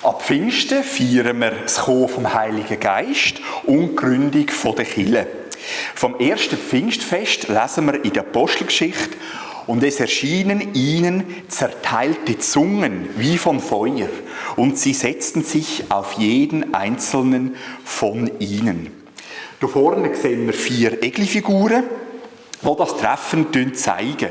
Ab Pfingsten feiern wir das Kommen vom Heiligen Geist und die Gründung der Kirche. Vom ersten Pfingstfest lesen wir in der Apostelgeschichte: Und es erschienen ihnen zerteilte Zungen wie von Feuer, und sie setzten sich auf jeden einzelnen von ihnen. Hier vorne sehen wir 4 Eglifiguren, die das Treffen zeigen.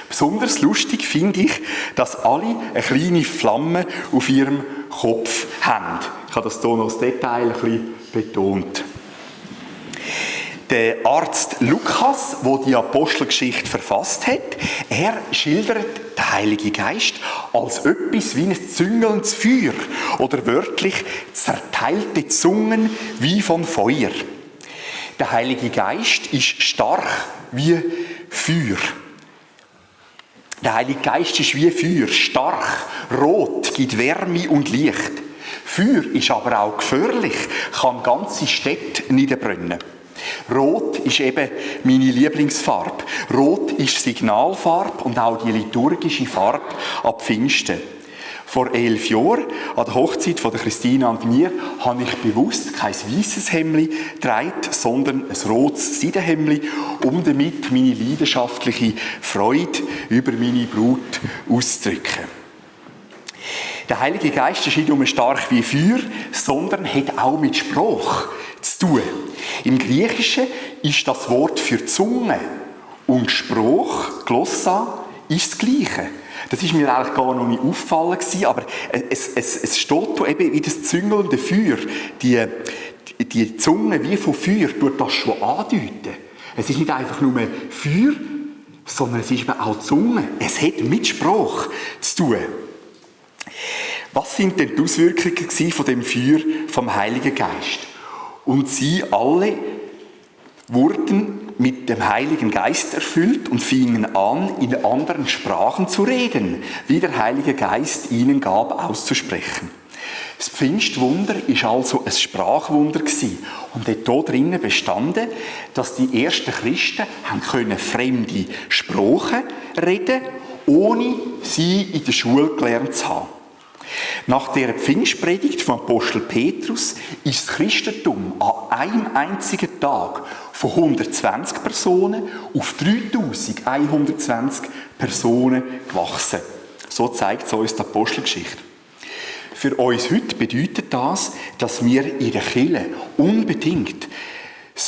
Besonders lustig finde ich, dass alle eine kleine Flamme auf ihrem Kopf haben. Ich habe das hier noch als Detail ein bisschen betont. Der Arzt Lukas, der die Apostelgeschichte verfasst hat, er schildert den Heiligen Geist als etwas wie ein züngelndes Feuer oder wörtlich zerteilte Zungen wie von Feuer. Der Heilige Geist ist stark wie Feuer. Der Heilige Geist ist wie Feuer, stark, rot, gibt Wärme und Licht. Feuer ist aber auch gefährlich, kann ganze Städte niederbrennen. Rot ist eben meine Lieblingsfarbe. Rot ist Signalfarbe und auch die liturgische Farbe ab Pfingsten. Vor 11 Jahren, an der Hochzeit von der Christina und mir, habe ich bewusst kein weisses Hemdli getragen, sondern ein rotes Seidenhemdli, um damit meine leidenschaftliche Freude über meine Brut auszudrücken. Der Heilige Geist ist nicht nur stark wie Feuer, sondern hat auch mit Spruch zu tun. Im Griechischen ist das Wort für Zunge und Spruch, Glossa, ist das Gleiche. Das ist mir eigentlich gar noch nicht aufgefallen gewesen, aber es steht hier eben wie das züngelnde Feuer. Die Zunge wie von Feuer tut das schon andeuten. Es ist nicht einfach nur Feuer, sondern es ist eben auch Zunge. Es hat mit Spruch zu tun. Was sind denn die Auswirkungen von dem Feuer vom Heiligen Geist? Und sie alle wurden mit dem Heiligen Geist erfüllt und fingen an, in anderen Sprachen zu reden, wie der Heilige Geist ihnen gab, auszusprechen. Das Pfingstwunder war also ein Sprachwunder und hat hier drinnen bestanden, dass die ersten Christen haben fremde Sprachen reden, ohne sie in der Schule gelernt zu haben. Nach der Pfingstpredigt vom Apostel Petrus ist das Christentum an einem einzigen Tag von 120 Personen auf 3120 Personen gewachsen. So zeigt es uns die Apostelgeschichte. Für uns heute bedeutet das, dass wir in der Kirche unbedingt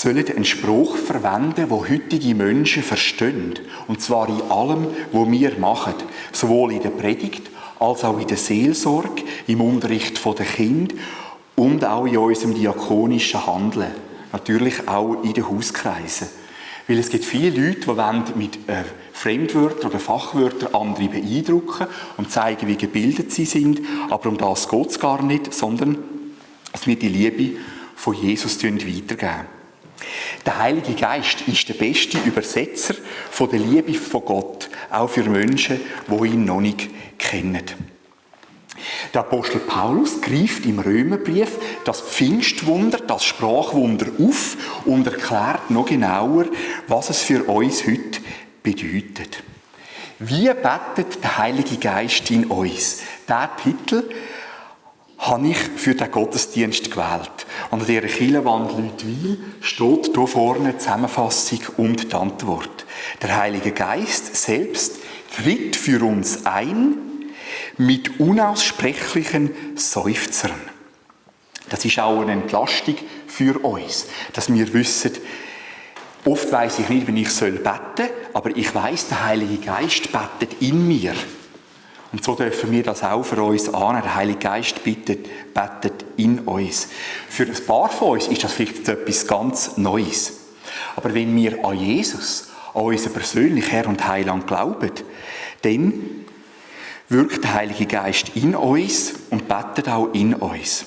einen Spruch verwenden, den heutige Menschen verstehen. Und zwar in allem, was wir machen. Sowohl in der Predigt, als auch in der Seelsorge, im Unterricht der Kinder und auch in unserem diakonischen Handeln. Natürlich auch in den Hauskreisen. Weil es gibt viele Leute, die mit Fremdwörtern oder Fachwörtern andere beeindrucken und zeigen, wie gebildet sie sind. Aber um das geht es gar nicht, sondern dass wir die Liebe von Jesus weitergeben. Der Heilige Geist ist der beste Übersetzer von der Liebe von Gott, auch für Menschen, die ihn noch nicht kennen. Der Apostel Paulus greift im Römerbrief das Pfingstwunder, das Sprachwunder auf und erklärt noch genauer, was es für uns heute bedeutet. Wie betet der Heilige Geist in uns? Diesen Titel habe ich für den Gottesdienst gewählt. Und an dieser Kirchenwand Leutwil steht hier vorne die Zusammenfassung und die Antwort. Der Heilige Geist selbst tritt für uns ein mit unaussprechlichen Seufzern. Das ist auch eine Entlastung für uns, dass wir wissen, oft weiss ich nicht, wie ich beten soll, aber ich weiss, der Heilige Geist betet in mir. Und so dürfen wir das auch für uns annehmen. Der Heilige Geist betet in uns. Für ein paar von uns ist das vielleicht etwas ganz Neues. Aber wenn wir an Jesus, an unseren persönlichen Herr und Heiland glauben, dann wirkt der Heilige Geist in uns und betet auch in uns.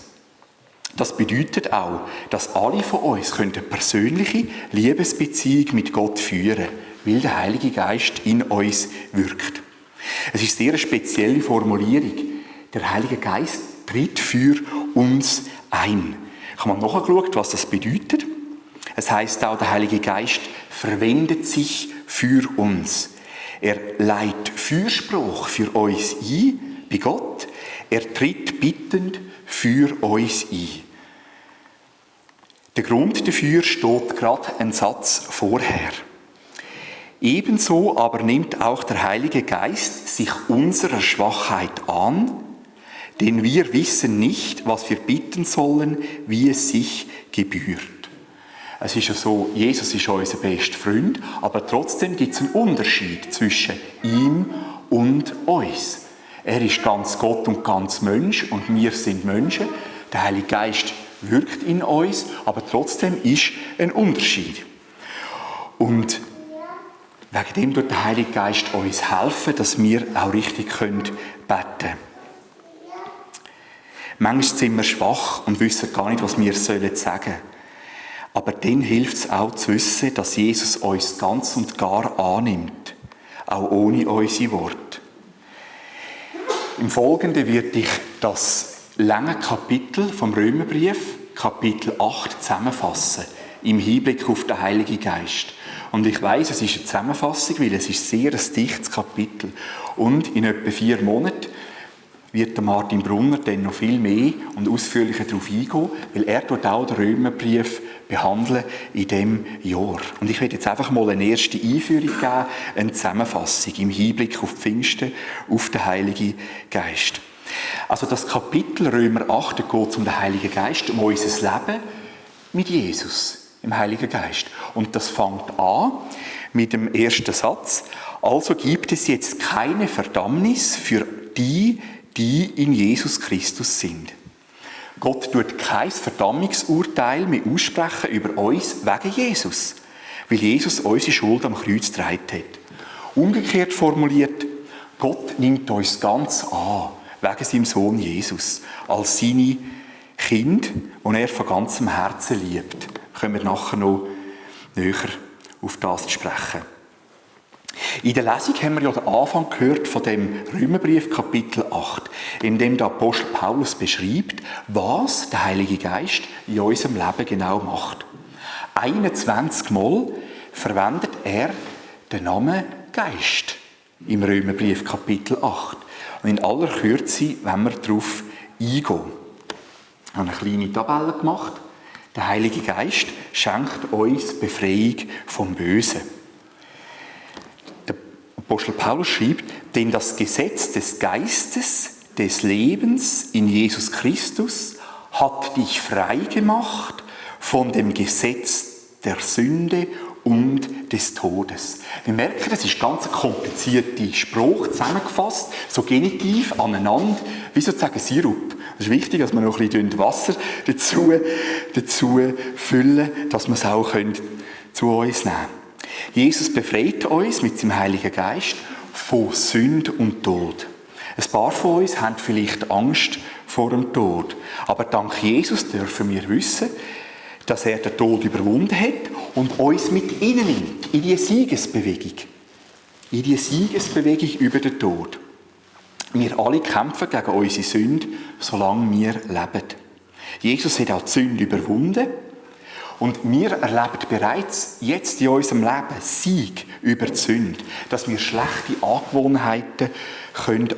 Das bedeutet auch, dass alle von uns eine persönliche Liebesbeziehung mit Gott führen können, weil der Heilige Geist in uns wirkt. Es ist eine sehr spezielle Formulierung. Der Heilige Geist tritt für uns ein. Ich habe mal nachgeschaut, was das bedeutet. Es heisst auch, der Heilige Geist verwendet sich für uns. Er leitet Fürspruch für uns ein bei Gott. Er tritt bittend für uns ein. Der Grund dafür steht gerade ein Satz vorher. Ebenso aber nimmt auch der Heilige Geist sich unserer Schwachheit an, denn wir wissen nicht, was wir bitten sollen, wie es sich gebührt. Es ist ja so, Jesus ist unser bester Freund, aber trotzdem gibt es einen Unterschied zwischen ihm und uns. Er ist ganz Gott und ganz Mensch und wir sind Menschen. Der Heilige Geist wirkt in uns, aber trotzdem ist ein Unterschied. Und wegen dem tut der Heilige Geist uns helfen, dass wir auch richtig beten können. Manchmal sind wir schwach und wissen gar nicht, was wir sagen sollen. Aber dann hilft es auch zu wissen, dass Jesus uns ganz und gar annimmt, auch ohne unsere Worte. Im Folgenden werde ich das lange Kapitel vom Römerbrief, Kapitel 8, zusammenfassen, im Hinblick auf den Heiligen Geist. Und ich weiss, es ist eine Zusammenfassung, weil es ist sehr ein dichtes Kapitel. Und in etwa 4 Monaten wird der Martin Brunner dann noch viel mehr und ausführlicher darauf eingehen, weil er dort auch den Römerbrief behandeln in diesem Jahr. Und ich werde jetzt einfach mal eine erste Einführung geben, eine Zusammenfassung im Hinblick auf die Pfingsten, auf den Heiligen Geist. Also das Kapitel Römer 8 geht es um den Heiligen Geist, um unser Leben mit Jesus, im Heiligen Geist. Und das fängt an mit dem ersten Satz. Also gibt es jetzt keine Verdammnis für die in Jesus Christus sind. Gott tut kein Verdammungsurteil mehr aussprechen über uns wegen Jesus, weil Jesus unsere Schuld am Kreuz getragen hat. Umgekehrt formuliert, Gott nimmt uns ganz an, wegen seinem Sohn Jesus, als seine Kind, die er von ganzem Herzen liebt. Können wir nachher noch näher auf das sprechen. In der Lesung haben wir ja den Anfang gehört von dem Römerbrief Kapitel 8, in dem der Apostel Paulus beschreibt, was der Heilige Geist in unserem Leben genau macht. 21 Mal verwendet er den Namen Geist im Römerbrief Kapitel 8. Und in aller Kürze wollen wir darauf eingehen. Ich habe eine kleine Tabelle gemacht. Der Heilige Geist schenkt uns Befreiung vom Bösen. Apostel Paulus schreibt, denn das Gesetz des Geistes, des Lebens in Jesus Christus hat dich frei gemacht von dem Gesetz der Sünde und des Todes. Wir merken, das ist ganz ein komplizierter Spruch, zusammengefasst, so Genitiv aneinander, wie sozusagen Sirup. Es ist wichtig, dass wir noch ein bisschen Wasser dazu füllen, dass wir es auch zu uns nehmen können. Jesus befreit uns mit seinem Heiligen Geist von Sünde und Tod. Ein paar von uns haben vielleicht Angst vor dem Tod. Aber dank Jesus dürfen wir wissen, dass er den Tod überwunden hat und uns mit nimmt in die Siegesbewegung. In die Siegesbewegung über den Tod. Wir alle kämpfen gegen unsere Sünde, solange wir leben. Jesus hat auch die Sünde überwunden. Und wir erleben bereits jetzt in unserem Leben Sieg über die Sünde, dass wir schlechte Angewohnheiten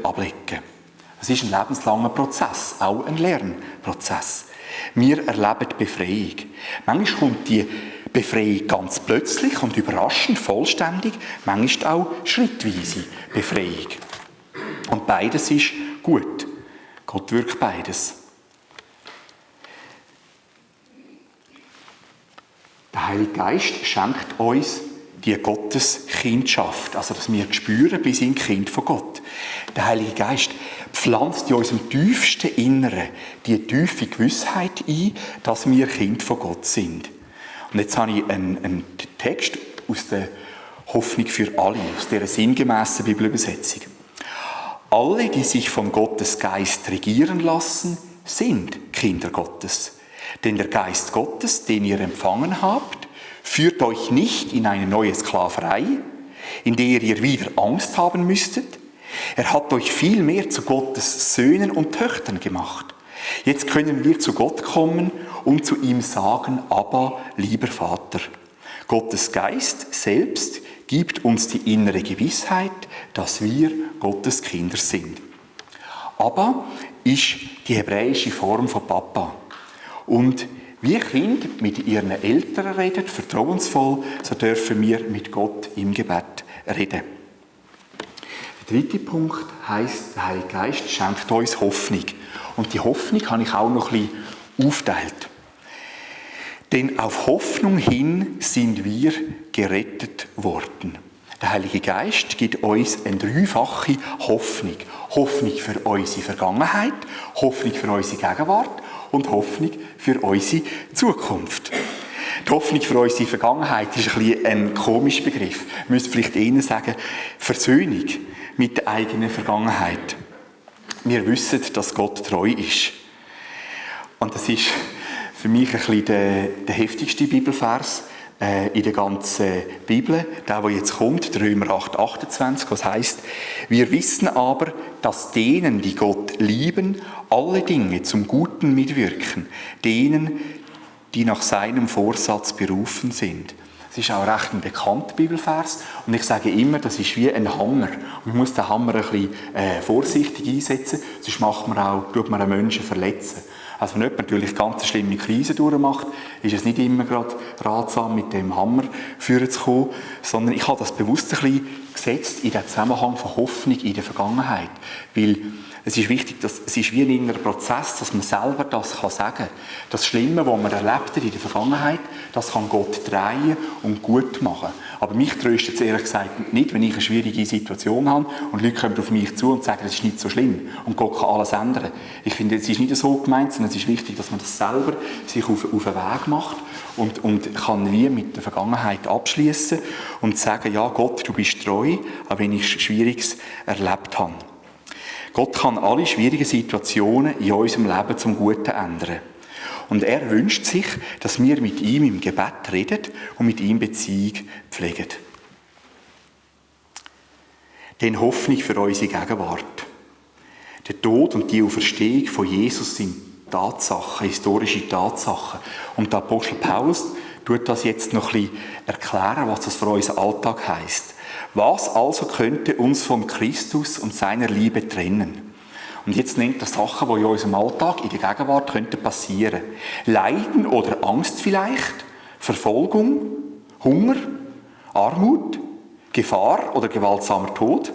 ablegen können. Es ist ein lebenslanger Prozess, auch ein Lernprozess. Wir erleben die Befreiung. Manchmal kommt die Befreiung ganz plötzlich und überraschend, vollständig, manchmal auch schrittweise Befreiung. Und beides ist gut. Gott wirkt beides. Der Heilige Geist schenkt uns die Gotteskindschaft, also dass wir spüren, wir sind Kind von Gott. Der Heilige Geist pflanzt in unserem tiefsten Inneren die tiefe Gewissheit ein, dass wir Kind von Gott sind. Und jetzt habe ich einen Text aus der Hoffnung für alle, aus dieser sinngemäßen Bibelübersetzung. Alle, die sich von Gottes Geist regieren lassen, sind Kinder Gottes. Denn der Geist Gottes, den ihr empfangen habt, führt euch nicht in eine neue Sklaverei, in der ihr wieder Angst haben müsstet. Er hat euch vielmehr zu Gottes Söhnen und Töchtern gemacht. Jetzt können wir zu Gott kommen und zu ihm sagen, Abba, lieber Vater. Gottes Geist selbst gibt uns die innere Gewissheit, dass wir Gottes Kinder sind. Aber ist die hebräische Form von Papa. Und wie Kinder mit ihren Eltern reden, vertrauensvoll, so dürfen wir mit Gott im Gebet reden. Der dritte Punkt heisst, der Heilige Geist schenkt uns Hoffnung. Und die Hoffnung habe ich auch noch ein bisschen aufgeteilt. Denn auf Hoffnung hin sind wir gerettet worden. Der Heilige Geist gibt uns eine dreifache Hoffnung. Hoffnung für unsere Vergangenheit, Hoffnung für unsere Gegenwart und Hoffnung für unsere Zukunft. Die Hoffnung für unsere Vergangenheit ist ein bisschen ein komischer Begriff. Ich müsste vielleicht eher sagen, Versöhnung mit der eigenen Vergangenheit. Wir wissen, dass Gott treu ist. Und das ist für mich ein bisschen der heftigste Bibelvers in der ganzen Bibel. Der jetzt kommt, Römer 8, 28, was heisst: Wir wissen aber, dass denen, die Gott lieben, alle Dinge zum Guten mitwirken, denen, die nach seinem Vorsatz berufen sind. Das ist auch recht ein bekannter Bibelvers. Und ich sage immer, das ist wie ein Hammer. Und man muss den Hammer ein bisschen vorsichtig einsetzen, sonst tut man einen Menschen verletzen. Also wenn jemand natürlich ganz eine schlimme Krise durchmacht, ist es nicht immer gerade ratsam, mit dem Hammer führen zu kommen, sondern ich habe das bewusst ein bisschen gesetzt in den Zusammenhang von Hoffnung in der Vergangenheit. Weil es ist wichtig, es ist wie ein innerer Prozess, dass man selber das sagen kann. Das Schlimme, was man erlebt hat in der Vergangenheit, das kann Gott drehen und gut machen. Aber mich tröstet es ehrlich gesagt nicht, wenn ich eine schwierige Situation habe und Leute kommen auf mich zu und sagen, es ist nicht so schlimm und Gott kann alles ändern. Ich finde, es ist nicht so gemeint, sondern es ist wichtig, dass man das selber sich auf den Weg macht und kann wie mit der Vergangenheit abschließen und sagen, ja Gott, du bist treu, auch wenn ich Schwieriges erlebt habe. Gott kann alle schwierigen Situationen in unserem Leben zum Guten ändern. Und er wünscht sich, dass wir mit ihm im Gebet reden und mit ihm Beziehung pflegen. Denn Hoffnung für unsere Gegenwart. Der Tod und die Auferstehung von Jesus sind Tatsachen, historische Tatsachen. Und der Apostel Paulus tut das jetzt noch ein bisschen erklären, was das für unseren Alltag heisst. Was also könnte uns von Christus und seiner Liebe trennen? Und jetzt nennt er Sachen, die in unserem Alltag, in der Gegenwart passieren könnten. Leiden oder Angst vielleicht, Verfolgung, Hunger, Armut, Gefahr oder gewaltsamer Tod.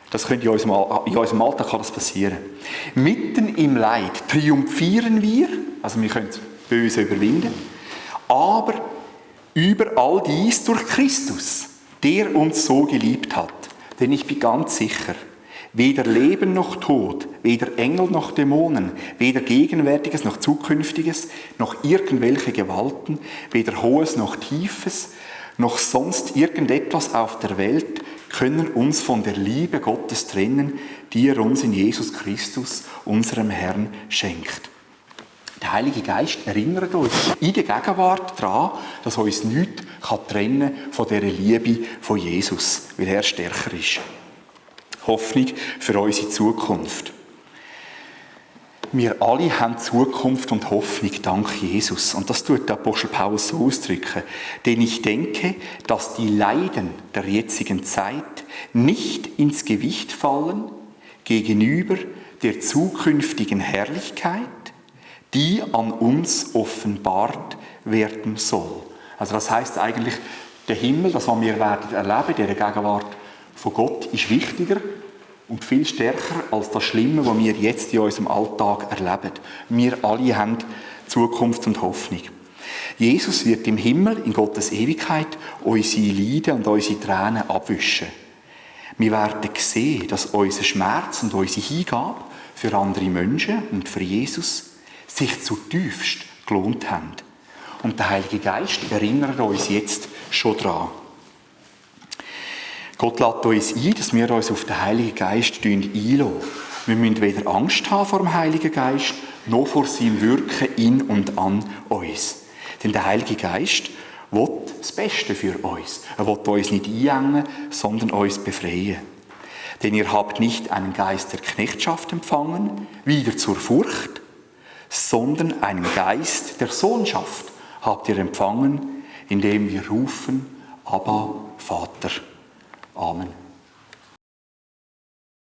Das könnte in unserem Alltag kann das passieren. Mitten im Leid triumphieren wir, also wir können das Böse überwinden, aber über all dies durch Christus, der uns so geliebt hat. Denn ich bin ganz sicher, weder Leben noch Tod, weder Engel noch Dämonen, weder Gegenwärtiges noch Zukünftiges, noch irgendwelche Gewalten, weder Hohes noch Tiefes, noch sonst irgendetwas auf der Welt können uns von der Liebe Gottes trennen, die er uns in Jesus Christus, unserem Herrn, schenkt. Der Heilige Geist erinnert uns in der Gegenwart daran, dass uns nichts trennen kann von dieser Liebe von Jesus, weil er stärker ist. Hoffnung für unsere Zukunft. Wir alle haben Zukunft und Hoffnung dank Jesus. Und das tut der Apostel Paulus so ausdrücken. Denn ich denke, dass die Leiden der jetzigen Zeit nicht ins Gewicht fallen gegenüber der zukünftigen Herrlichkeit, die an uns offenbart werden soll. Also das heisst eigentlich, der Himmel, das was wir werden erleben, der Gegenwart von Gott, ist wichtiger und viel stärker als das Schlimme, was wir jetzt in unserem Alltag erleben. Wir alle haben Zukunft und Hoffnung. Jesus wird im Himmel, in Gottes Ewigkeit, unsere Leiden und unsere Tränen abwischen. Wir werden sehen, dass unser Schmerz und unsere Hingabe für andere Menschen und für Jesus sich zutiefst gelohnt haben. Und der Heilige Geist erinnert uns jetzt schon daran. Gott lädt uns ein, dass wir uns auf den Heiligen Geist einlassen. Wir müssen weder Angst haben vor dem Heiligen Geist, noch vor seinem Wirken in und an uns. Denn der Heilige Geist will das Beste für uns. Er will uns nicht einengen, sondern uns befreien. Denn ihr habt nicht einen Geist der Knechtschaft empfangen, wieder zur Furcht, sondern einen Geist der Sohnschaft habt ihr empfangen, indem wir rufen, Abba, Vater. Amen.